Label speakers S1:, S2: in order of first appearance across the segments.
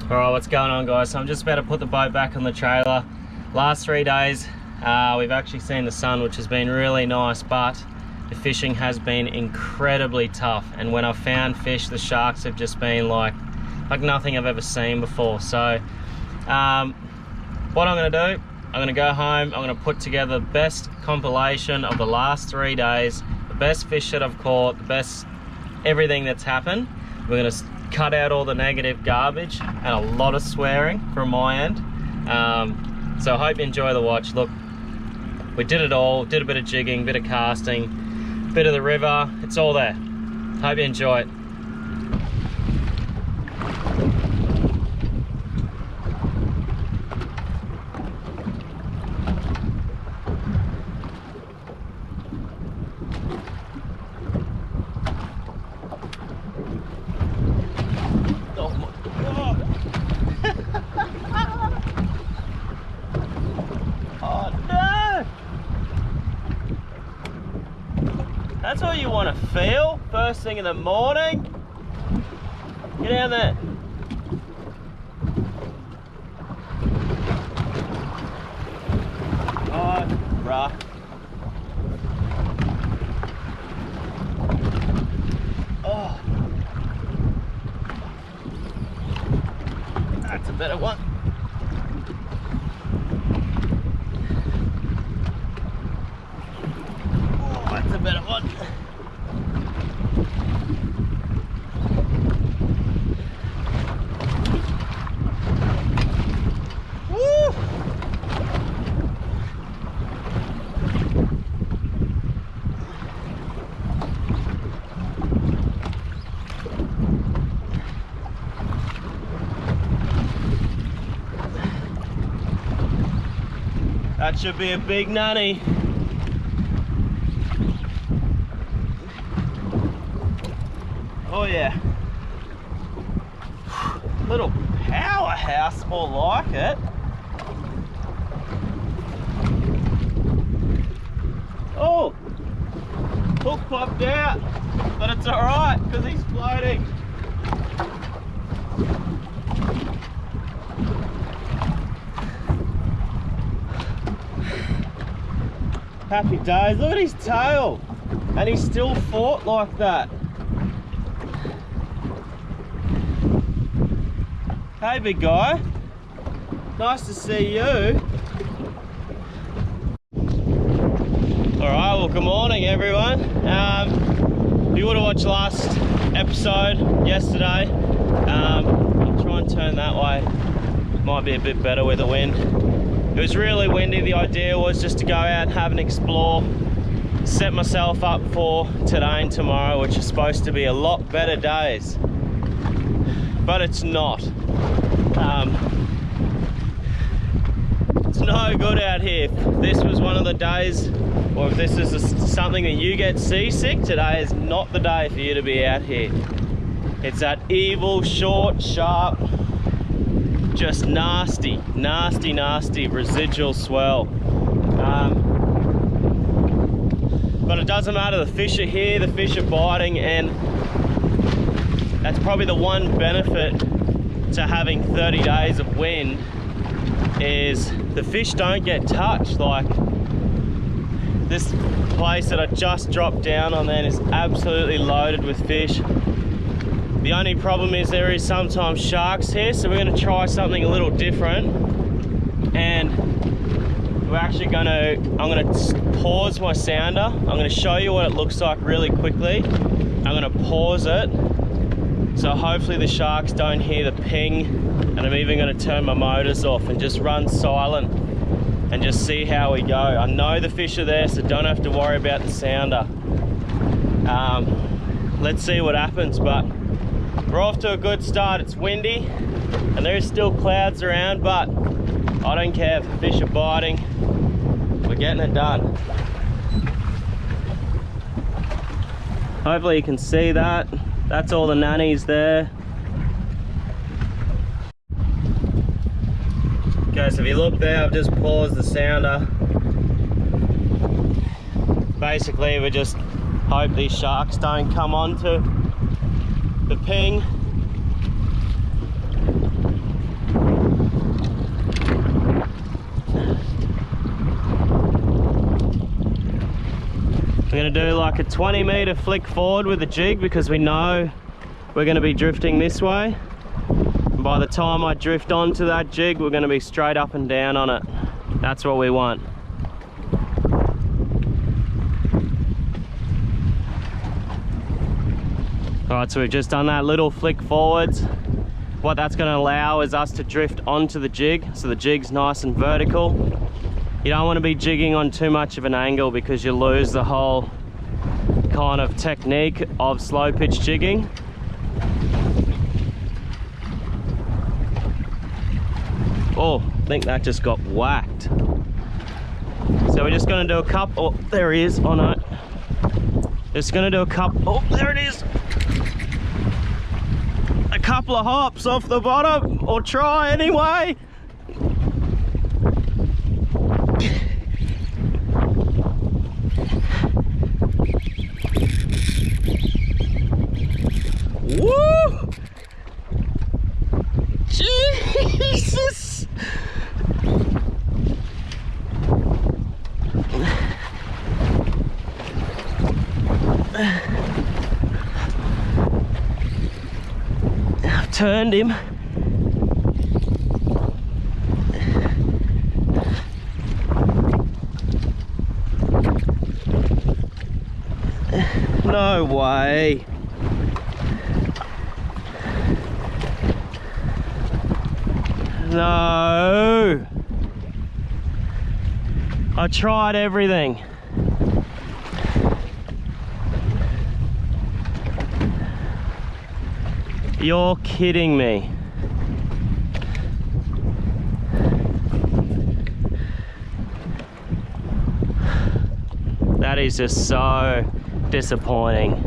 S1: Alright, what's going on, guys? So I'm just about to put the boat back on the trailer. Last 3 days we've actually seen the sun, which has been really nice, but the fishing has been incredibly tough, and when I've found fish, the sharks have just been like nothing I've ever seen before. So what I'm going to do, I'm going to go home, I'm going to put together the best compilation of the last 3 days, the best fish that I've caught, the best everything that's happened. We're going to cut out all the negative garbage and a lot of swearing from my end. So I hope you enjoy the watch. Look, we did it all, did a bit of jigging, bit of casting, bit of the river, it's all there. Hope you enjoy it. That's what you want to feel first thing in the morning. Get down there. Oh, rough. Oh, that's a better one. Oh, that's a better one. That should be a big nanny. Oh yeah. Little powerhouse, more like it. Oh, hook popped out, but it's all right because he's floating. Happy days. Look at his tail, and he still fought like that. Hey, big guy. Nice to see you. Alright, well, good morning, everyone. If you would have watched last episode yesterday, I'll try and turn that way. Might be a bit better with the wind. It was really windy. The idea was just to go out and have an explore, set myself up for today and tomorrow, which are supposed to be a lot better days, but it's not. It's no good out here. If this was one of the days, or if this is something that you get seasick, today is not the day for you to be out here. It's that evil, short, sharp, just nasty residual swell. But it doesn't matter, the fish are here, the fish are biting, and that's probably the one benefit to having 30 days of wind, is the fish don't get touched. Like this place that I just dropped down on then is absolutely loaded with fish. The only problem is there is sometimes sharks here, so we're going to try something a little different, and we're actually going to, I'm going to pause my sounder. I'm going to show you what it looks like really quickly. I'm going to pause it, so hopefully the sharks don't hear the ping, and I'm even going to turn my motors off and just run silent and just see how we go. I know the fish are there, so don't have to worry about the sounder. Let's see what happens, but we're off to a good start. It's windy and there's still clouds around, but I don't care if the fish are biting. We're getting it done. Hopefully you can see that. That's all the nannies there. Okay, so if you look there, I've just paused the sounder. Basically, we just hope these sharks don't come onto the ping. gonna do like a 20-meter flick forward with the jig because we know we're gonna be drifting this way. And by the time I drift onto that jig, we're gonna be straight up and down on it. That's what we want. All right, so we've just done that little flick forwards. What that's going to allow is us to drift onto the jig, so the jig's nice and vertical. You don't want to be jigging on too much of an angle because you lose the whole kind of technique of slow pitch jigging. Oh, I think that just got whacked. So we're just going to do a couple. Oh, there he is. Oh no. Just going to do a couple. Oh, there it is. A couple of hops off the bottom, or try anyway. Woo! Jesus! I've turned him. No way. No. I tried everything. You're kidding me. That is just so disappointing.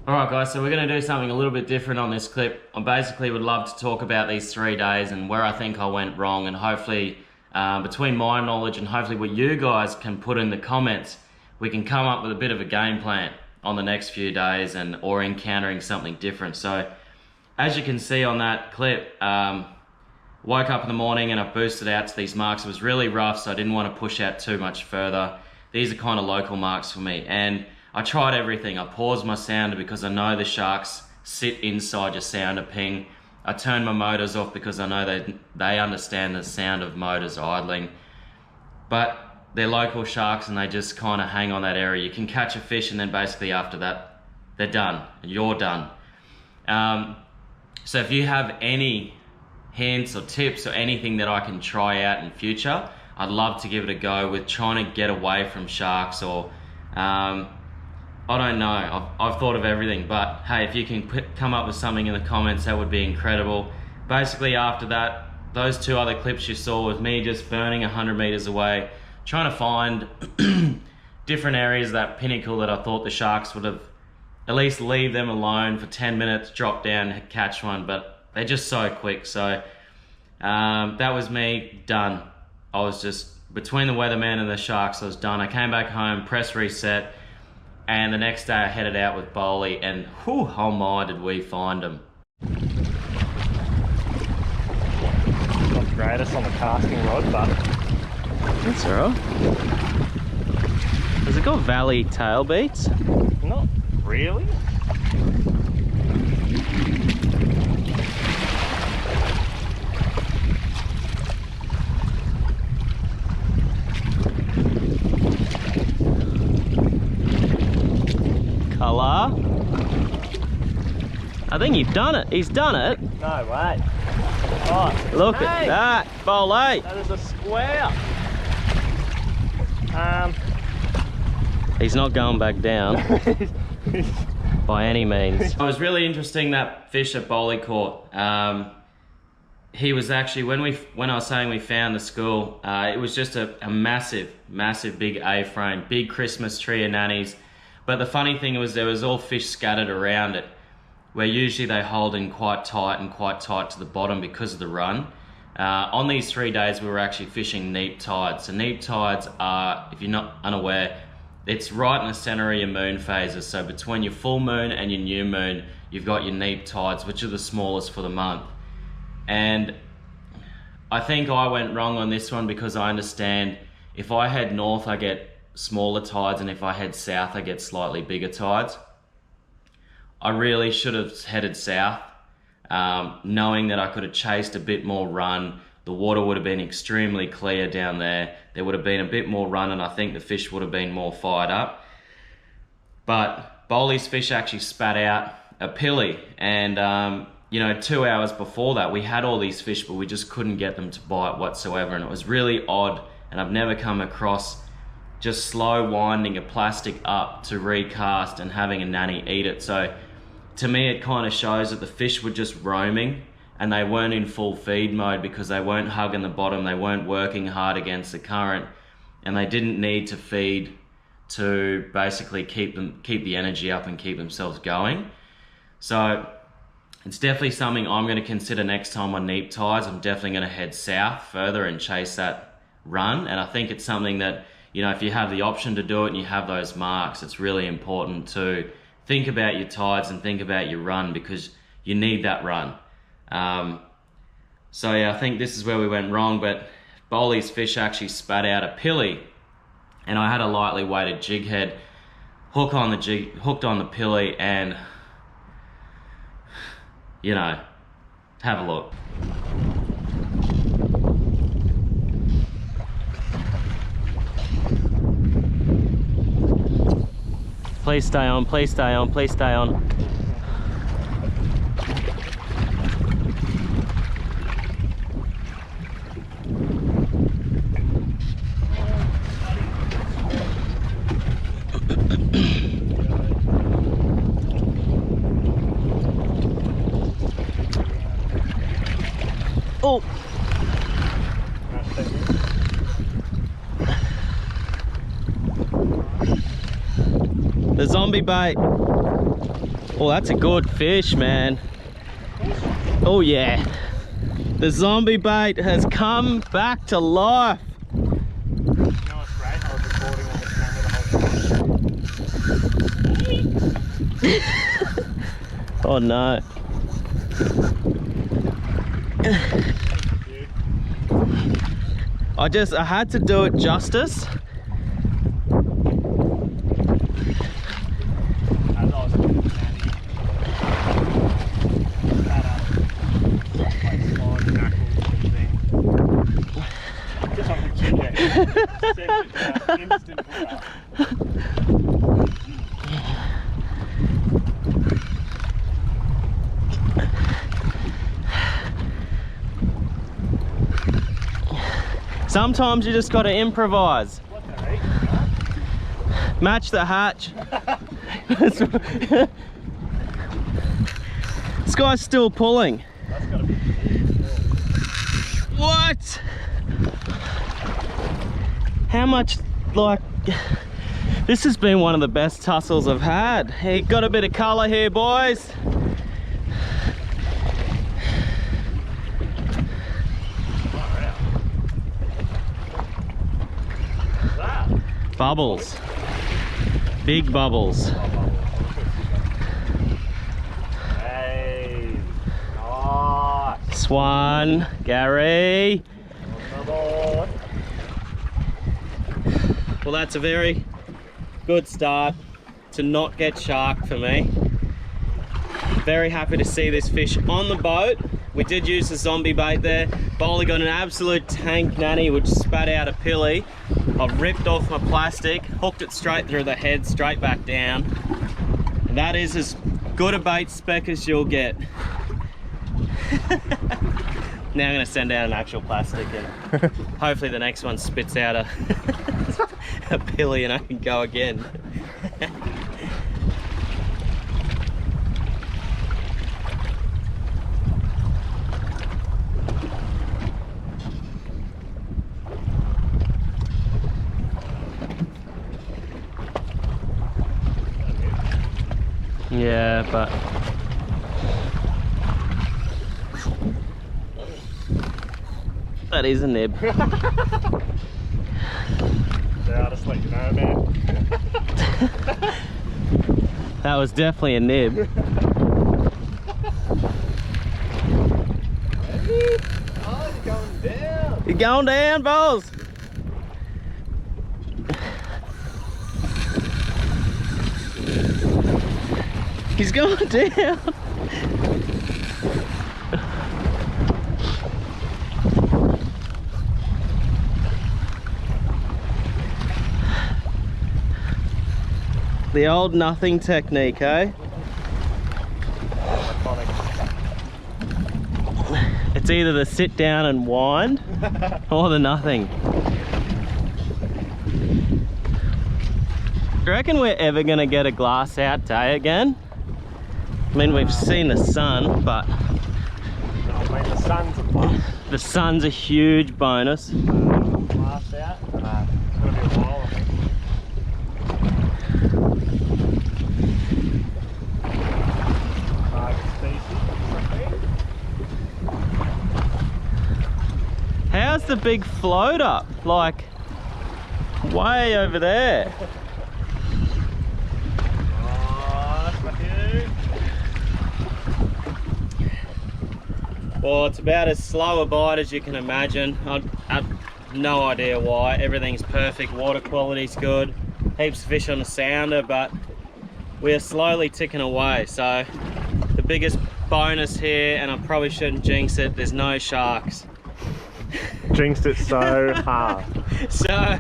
S1: Alright guys, so we're going to do something a little bit different on this clip. I basically would love to talk about these 3 days and where I think I went wrong, and hopefully between my knowledge and hopefully what you guys can put in the comments, we can come up with a bit of a game plan on the next few days and or encountering something different. So as you can see on that clip, woke up in the morning and I boosted out to these marks. It was really rough, so I didn't want to push out too much further. These are kind of local marks for me, and I tried everything. I paused my sounder because I know the sharks sit inside your sounder ping. I turned my motors off because I know they understand the sound of motors idling. But they're local sharks and they just kind of hang on that area. You can catch a fish and then basically after that, they're done. You're done. So if you have any hints or tips or anything that I can try out in future, I'd love to give it a go with trying to get away from sharks or I don't know, I've thought of everything, but hey, if you can come up with something in the comments, that would be incredible. Basically after that, those 2 other clips you saw with me just burning 100 meters away, trying to find different areas of that pinnacle that I thought the sharks would have at least leave them alone for 10 minutes, drop down, catch one, but they're just so quick. So that was me, done. I was just, between the weatherman and the sharks, I was done. I came back home, press reset, and the next day I headed out with Bowley, and whew, oh my, did we find them.
S2: Not the greatest on the casting rod, but
S1: that's alright. Has it got valley tail beats?
S2: Not really.
S1: Colour. I think you've done it. He's done it.
S2: No way. Oh,
S1: look at that, Bowley.
S2: That is a square.
S1: He's not going back down by any means. It was really interesting, that fish that Bowley caught. He was actually, when I was saying we found the school, it was just a massive big A-frame, big Christmas tree of nannies. But the funny thing was there was all fish scattered around it, where usually they hold in quite tight to the bottom because of the run. On these 3 days we were actually fishing neap tides. So neap tides are, if you're not unaware, it's right in the center of your moon phases. So between your full moon and your new moon, you've got your neap tides, which are the smallest for the month. And I think I went wrong on this one because I understand if I head north I get smaller tides, and if I head south I get slightly bigger tides. I really should have headed south, knowing that I could have chased a bit more run. The water would have been extremely clear down there. There would have been a bit more run, and I think the fish would have been more fired up. But Bowley's fish actually spat out a pilly, and you know, 2 hours before that we had all these fish, but we just couldn't get them to bite whatsoever, and it was really odd. And I've never come across just slow winding a plastic up to recast and having a nanny eat it. So to me it kind of shows that the fish were just roaming and they weren't in full feed mode, because they weren't hugging the bottom, they weren't working hard against the current, and they didn't need to feed to basically keep the energy up and keep themselves going. So it's definitely something I'm going to consider next time on neap tides. I'm definitely going to head south further and chase that run. And I think it's something that, you know, if you have the option to do it and you have those marks, it's really important to think about your tides and think about your run, because you need that run. So yeah, I think this is where we went wrong, but Bowley's fish actually spat out a pilly, and I had a lightly weighted jig head, hooked on the pilly, and you know, have a look. Please stay on, please stay on, please stay on. Oh! The zombie bait. Oh, that's a good fish, man. Oh yeah. The zombie bait has come back to life.
S2: You know what's great? I was recording on the camera the whole time.
S1: Oh no. I had to do it justice. Sometimes you just got to improvise. Match the hatch. This guy's still pulling.
S2: That's gotta be
S1: What? How much, like, this has been one of the best tussles I've had. Hey, got a bit of colour here, boys. Bubbles. Big bubbles.
S2: Hey, nice.
S1: Swan, Gary.
S2: Well,
S1: Well, that's a very good start to not get sharked for me. Very happy to see this fish on the boat. We did use the zombie bait there. Bowley got an absolute tank nanny which spat out a pilly. I've ripped off my plastic, hooked it straight through the head, straight back down. And that is as good a bait spec as you'll get. Now I'm gonna send out an actual plastic and hopefully the next one spits out a pilly and I can go again. Yeah, but that is a nib.
S2: Yeah, I'll just let you know, man.
S1: That was definitely a nib.
S2: Oh, you're going down.
S1: You're going down, balls. He's going down. The old nothing technique, eh? It's either the sit down and wind or the nothing. Do you reckon we're ever gonna get a glass out day again? I mean, we've seen the sun, but
S2: I mean, the sun's a plus.
S1: the sun's a huge bonus.
S2: Glass out. It's gonna be a while, I think.
S1: How's the big float up? Like, way over there. Well, it's about as slow a bite as you can imagine. I've no idea why. Everything's perfect, water quality's good, heaps of fish on the sounder, but we are slowly ticking away. So the biggest bonus here, and I probably shouldn't jinx it, there's no sharks.
S2: Jinxed it so hard.
S1: So,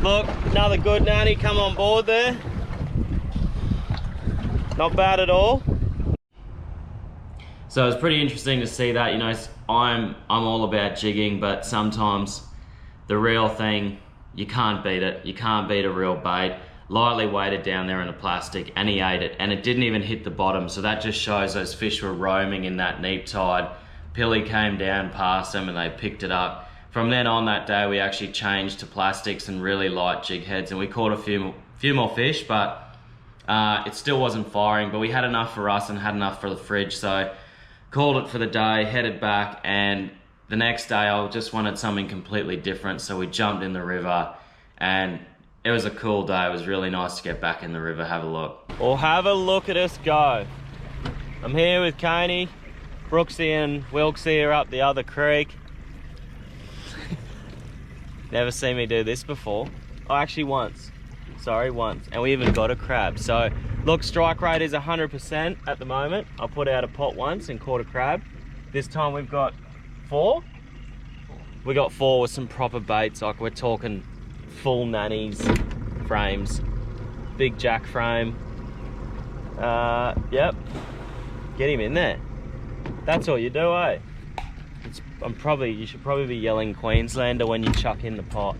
S1: look, another good nanny come on board there. Not bad at all. So it's pretty interesting to see that, you know, I'm all about jigging, but sometimes the real thing, you can't beat it. You can't beat a real bait. Lightly weighted down there in the plastic, and he ate it, and it didn't even hit the bottom. So that just shows those fish were roaming in that neap tide. Pilly came down past them and they picked it up. From then on that day, we actually changed to plastics and really light jig heads, and we caught a few more fish, but it still wasn't firing, but we had enough for us and had enough for the fridge. So called it for the day, headed back, and the next day I just wanted something completely different, so we jumped in the river, and it was a cool day. It was really nice to get back in the river, have a look. Well, have a look at us go. I'm here with Caney, Brooksy and Wilksy are up the other creek. Never seen me do this before. Oh, actually once. Sorry, once. And we even got a crab. So, look, strike rate is 100% at the moment. I put out a pot once and caught a crab. This time we've got 4. We got 4 with some proper baits. Like, we're talking full nannies, frames, big jack frame. Yep. Get him in there. That's all you do, eh? You should probably be yelling Queenslander when you chuck in the pot.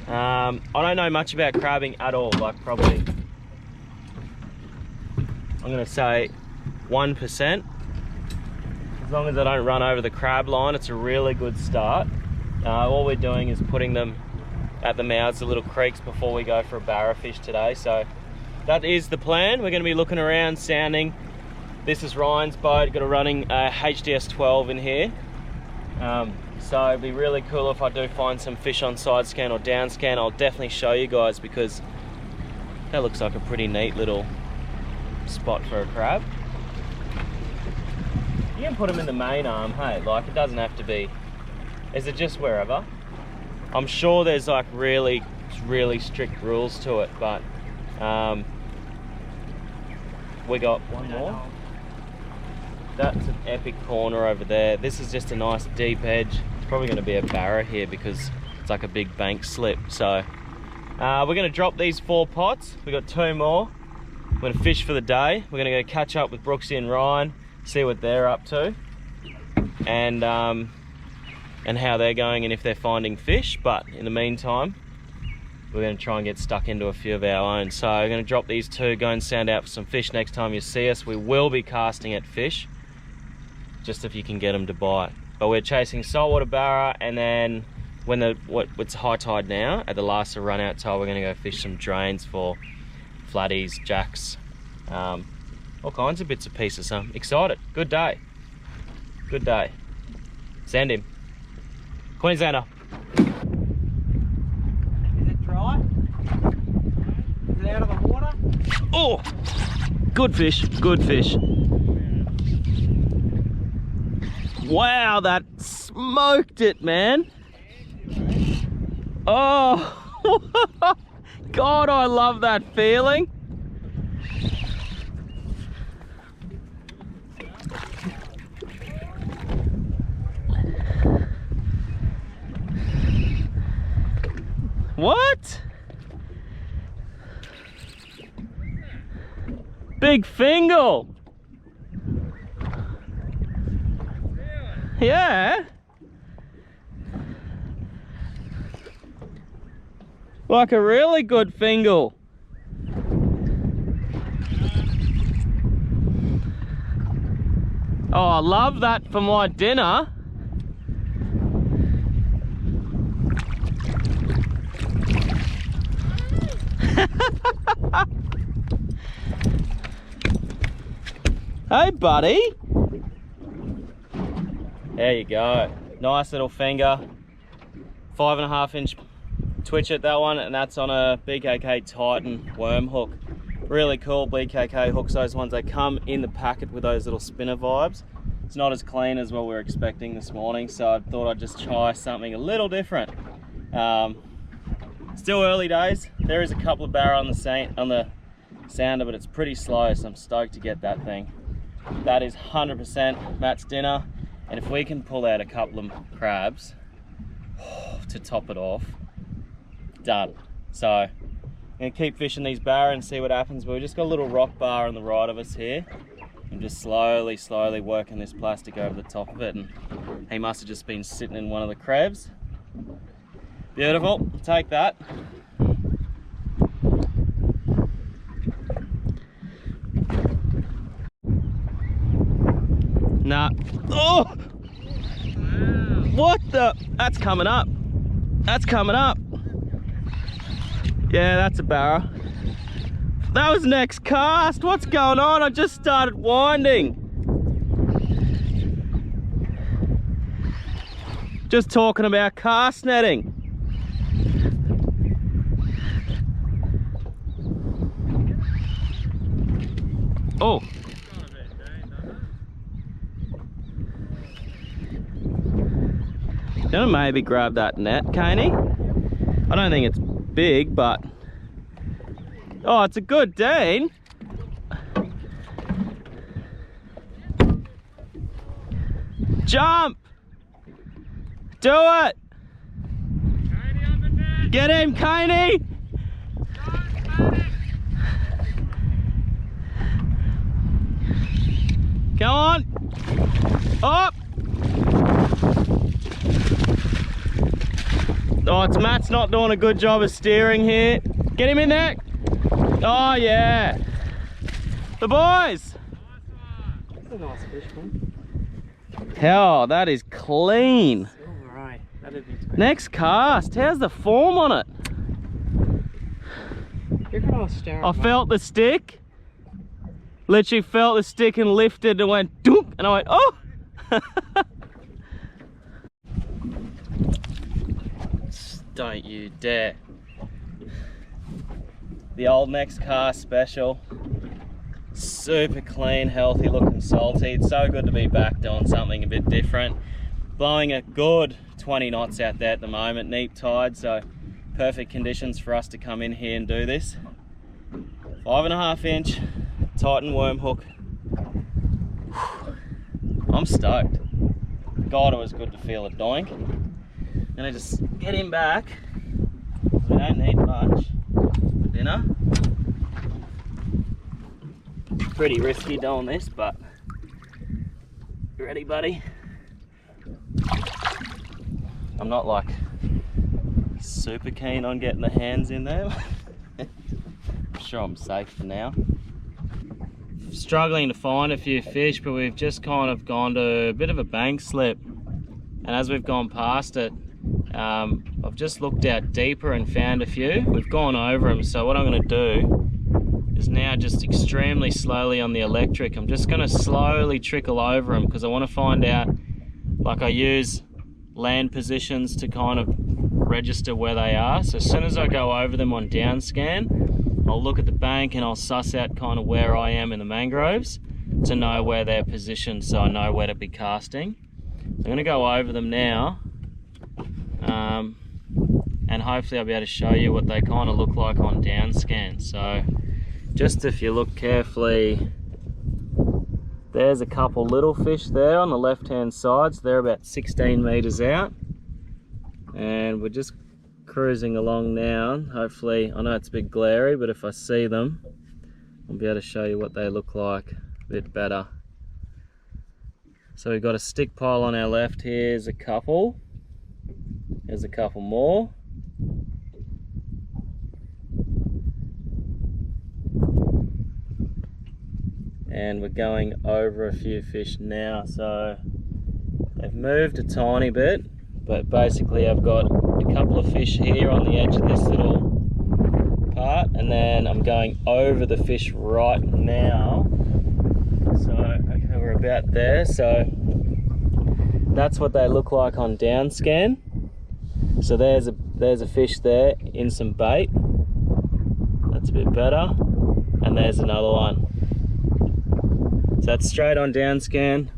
S1: I don't know much about crabbing at all, like probably, I'm gonna say 1%. As long as I don't run over the crab line, it's a really good start. All we're doing is putting them at the mouths of little creeks before we go for a barrafish today. So that is the plan. We're gonna be looking around, sounding. This is Ryan's boat, got a running HDS 12 in here. So it'd be really cool if I do find some fish on side scan or down scan. I'll definitely show you guys, because that looks like a pretty neat little spot for a crab. You can put them in the main arm, hey, like it doesn't have to be, is it just wherever? I'm sure there's like really strict rules to it, but we got one more. That's an epic corner over there. This is just a nice deep edge. It's probably going to be a barra here because it's like a big bank slip. So we're going to drop these 4 pots. We got 2 more. We're going to fish for the day. We're going to go catch up with Brooksy and Ryan, see what they're up to. and how they're going and if they're finding fish. But in the meantime, we're going to try and get stuck into a few of our own. So I'm going to drop these two, go and sound out for some fish next time you see us. We will be casting at fish, just if you can get them to bite. But we're chasing saltwater barra, and then when it's high tide now, at the last run out tide, we're going to go fish some drains for flatties, jacks, all kinds of bits and pieces. So I'm excited. Good day. Good day. Send him. Queenslander.
S3: Out of the water.
S1: Oh, good fish, good fish. Wow, that smoked it, man. Oh, God, I love that feeling. What? Big fingal. Yeah. Like a really good fingal. Oh, I love that for my dinner. Hey, buddy. There you go. Nice little finger. 5.5 inch twitch at that one, and that's on a BKK Titan worm hook. Really cool BKK hooks, those ones. They come in the packet with those little spinner vibes. It's not as clean as what we were expecting this morning, so I thought I'd just try something a little different. Still early days. There is a couple of barra on the sounder, but it's pretty slow, so I'm stoked to get that thing. That is 100% Matt's dinner, and if we can pull out a couple of crabs to top it off, done. So I'm gonna keep fishing these barra and see what happens. But we just got a little rock bar on the right of us here. I'm just slowly working this plastic over the top of it, and he must have just been sitting in one of the crabs. Beautiful, take that. Nah. Oh! What the? That's coming up. That's coming up. Yeah, that's a barra. That was next cast. What's going on? I just started winding. Just talking about cast netting. Oh. Gonna maybe grab that net, Caney. I don't think it's big, but oh, it's a good Dean. Jump! Do it! Get him, Caney! Come on! Up! Oh, it's Matt's not doing a good job of steering here. Get him in there. Oh, yeah. The boys.
S3: That's a nice fish, man.
S1: Oh, that is clean.
S3: All right. That'd be good.
S1: Next cast. How's the form on it? I felt the stick. Literally felt the stick and lifted and went doop, and I went, oh. Don't you dare. The old next cast special. Super clean, healthy looking salty. It's so good to be back doing something a bit different. Blowing a good 20 knots out there at the moment, neap tide, so perfect conditions for us to come in here and do this. 5.5 inch Titan worm hook. I'm stoked. God, it was good to feel a doink. Gonna just get him back. We don't need much for dinner. Pretty risky doing this, but you ready, buddy? I'm not like super keen on getting the hands in there. I'm sure I'm safe for now. Struggling to find a few fish, but we've just kind of gone to a bit of a bank slip, and as we've gone past it, I've just looked out deeper and found a few. We've gone over them, so what I'm going to do is now just extremely slowly on the electric, I'm just going to slowly trickle over them, because I want to find out, like I use land positions to kind of register where they are. So as soon as I go over them on down scan, I'll look at the bank and I'll suss out kind of where I am in the mangroves to know where they're positioned, so I know where to be casting. I'm going to go over them now, and hopefully I'll be able to show you what they kind of look like on down scan. So just if you look carefully, there's a couple little fish there on the left hand side, so they're about 16 meters out, and we're just cruising along now. Hopefully, I know it's a bit glary, but if I see them, I'll be able to show you what they look like a bit better. So we've got a stick pile on our left. Here's a couple. There's a couple more. And we're going over a few fish now. So they've moved a tiny bit, but basically I've got a couple of fish here on the edge of this little part, and then I'm going over the fish right now. So okay, we're about there. So that's what they look like on down scan. So there's a fish there in some bait. That's a bit better. And there's another one. So that's straight on down scan.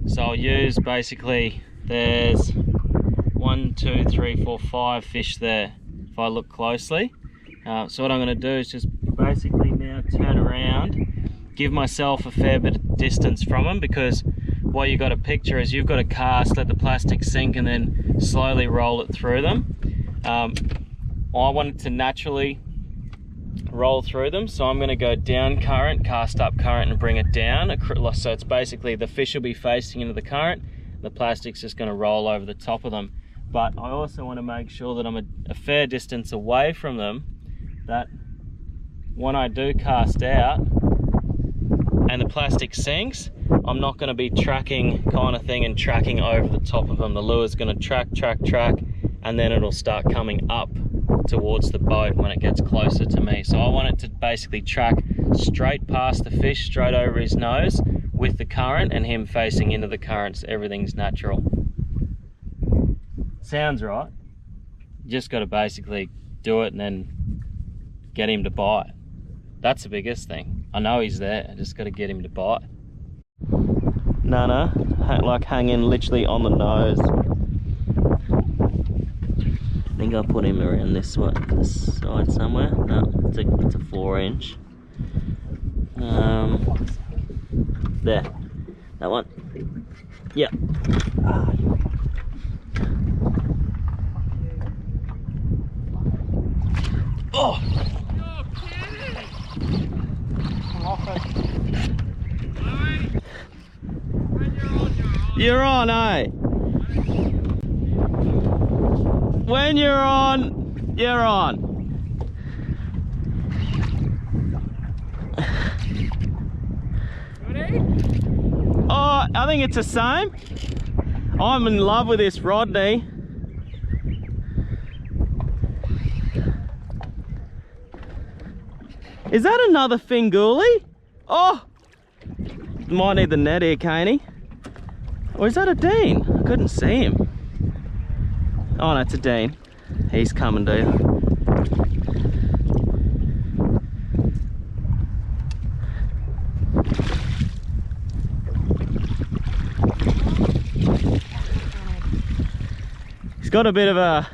S1: So I'll use basically, there's 1, 2, 3, 4, 5 fish there if I look closely. So what I'm going to do is just basically now turn around, give myself a fair bit of distance from them, because what you've got to picture is you've got to cast, let the plastic sink, and then slowly roll it through them. I want it to naturally roll through them, so I'm going to go down current, cast up current, and bring it down. So it's basically the fish will be facing into the current, the plastic's just going to roll over the top of them. But I also want to make sure that I'm a fair distance away from them, that when I do cast out and the plastic sinks, I'm not going to be tracking kind of thing and tracking over the top of them. The lure's going to track, and then it'll start coming up towards the boat when it gets closer to me. So I want it to basically track straight past the fish, straight over his nose with the current, and him facing into the current, so everything's natural. Sounds right. You just got to basically do it and then get him to bite. That's the biggest thing. I know he's there, I just got to get him to bite. No, like hanging literally on the nose. I think I'll put him around this side somewhere. No, it's a 4-inch. There, that one. Yep. Oh! You're on, eh? When you're on, you're on. Oh, I think it's the same. I'm in love with this Rodney. Is that another Finguli? Oh! Might need the net here, Caney. Or is that a Dean? I couldn't see him. Oh no, it's a Dean. He's coming, dude. He's got a bit of a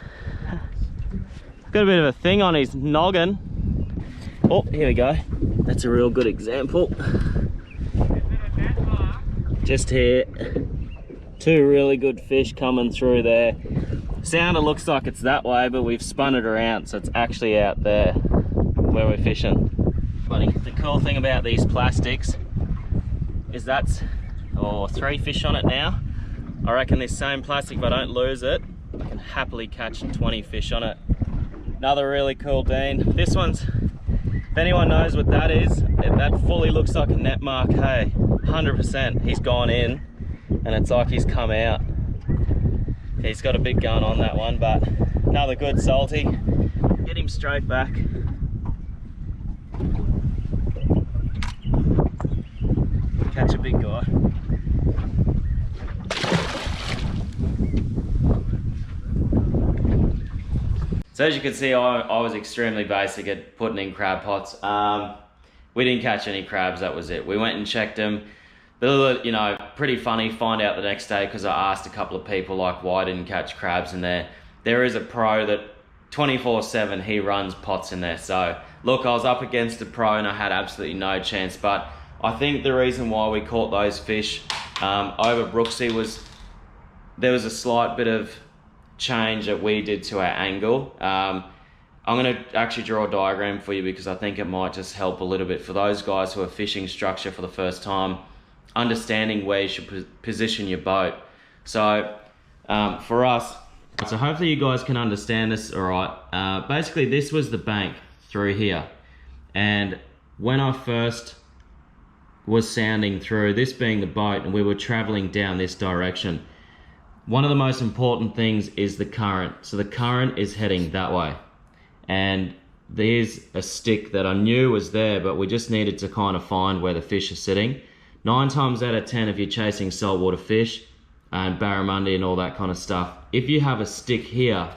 S1: thing on his noggin. Oh, here we go. That's a real good example. Just here. 2 really good fish coming through there. Sounder looks like it's that way, but we've spun it around, so it's actually out there where we're fishing. Buddy, the cool thing about these plastics is that's 3 fish on it now. I reckon this same plastic, if I don't lose it, I can happily catch 20 fish on it. Another really cool Dean. This one's, if anyone knows what that is, that fully looks like a net mark, hey. 100%, he's gone in and it's like he's come out. He's got a big gun on that one, but another good salty. Get him straight back. Catch a big guy. So as you can see, I was extremely basic at putting in crab pots. We didn't catch any crabs, that was it. We went and checked them. But, you know, pretty funny, find out the next day because I asked a couple of people like why I didn't catch crabs in there. There is a pro that 24/7 he runs pots in there. So look, I was up against a pro and I had absolutely no chance. But I think the reason why we caught those fish over Brooksy was there was a slight bit of change that we did to our angle. I'm going to actually draw a diagram for you because I think it might just help a little bit for those guys who are fishing structure for the first time, understanding where you should position your boat. So for us, so hopefully you guys can understand this all right. Basically this was the bank through here, and when I first was sounding through, this being the boat, and we were traveling down this direction, one of the most important things is the current. So the current is heading that way. And there's a stick that I knew was there, but we just needed to kind of find where the fish are sitting. 9 times out of 10, if you're chasing saltwater fish and barramundi and all that kind of stuff, if you have a stick here,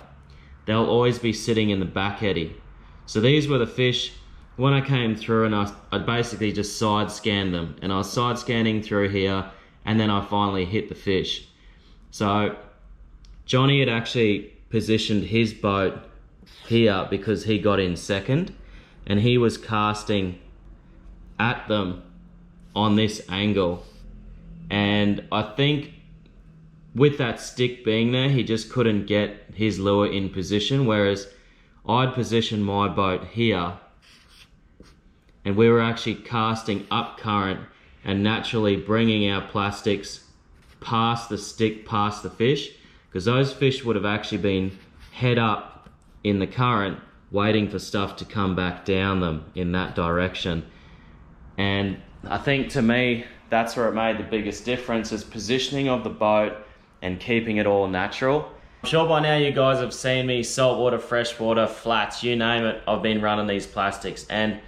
S1: they'll always be sitting in the back eddy. So these were the fish. When I came through and I basically just side scanned them, and I was side scanning through here, and then I finally hit the fish. So Johnny had actually positioned his boat here because he got in second, and he was casting at them on this angle. And I think with that stick being there, he just couldn't get his lure in position, whereas I'd positioned my boat here and we were actually casting up current and naturally bringing our plastics past the stick, past the fish, because those fish would have actually been head up in the current waiting for stuff to come back down them in that direction. And I think to me that's where it made the biggest difference, is positioning of the boat and keeping it all natural. I'm sure by now you guys have seen me saltwater, freshwater, flats, you name it, I've been running these plastics. And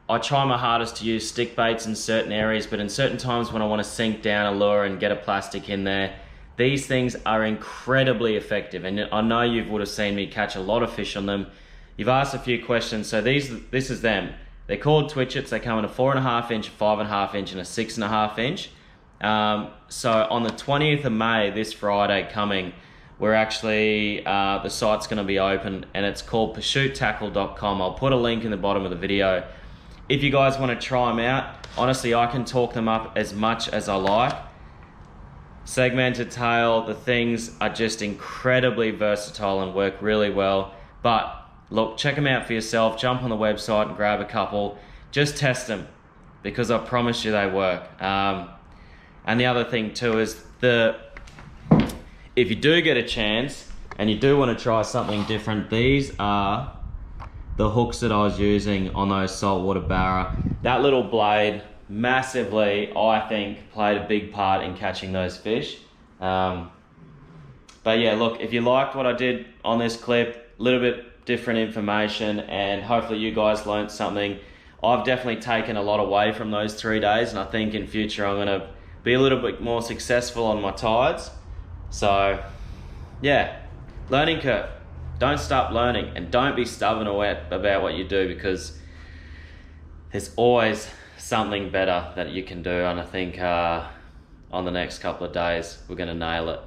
S1: I try my hardest to use stick baits in certain areas, but in certain times when I want to sink down a lure and get a plastic in there, these things are incredibly effective. And I know you would have seen me catch a lot of fish on them. You've asked a few questions, so this is them. They're called Twitchets. They come in a 4.5 inch, 5.5 inch and a 6.5 inch. So on the 20th of May, this Friday coming, we're actually, the site's going to be open, and it's called pursuittackle.com. I'll put a link in the bottom of the video. If you guys want to try them out, honestly, I can talk them up as much as I like. Segmented tail, the things are just incredibly versatile and work really well. But look, check them out for yourself. Jump on the website and grab a couple. Just test them, because I promise you they work. And the other thing too is if you do get a chance and you do want to try something different, these are the hooks that I was using on those saltwater barra. That little blade massively, I think, played a big part in catching those fish. But yeah, look, if you liked what I did on this clip, a little bit different information, and hopefully you guys learned something. I've definitely taken a lot away from those 3 days, and I think in future I'm going to be a little bit more successful on my tides. So yeah, learning curve. Don't stop learning, and don't be stubborn about what you do, because there's always something better that you can do. And I think on the next couple of days we're going to nail it.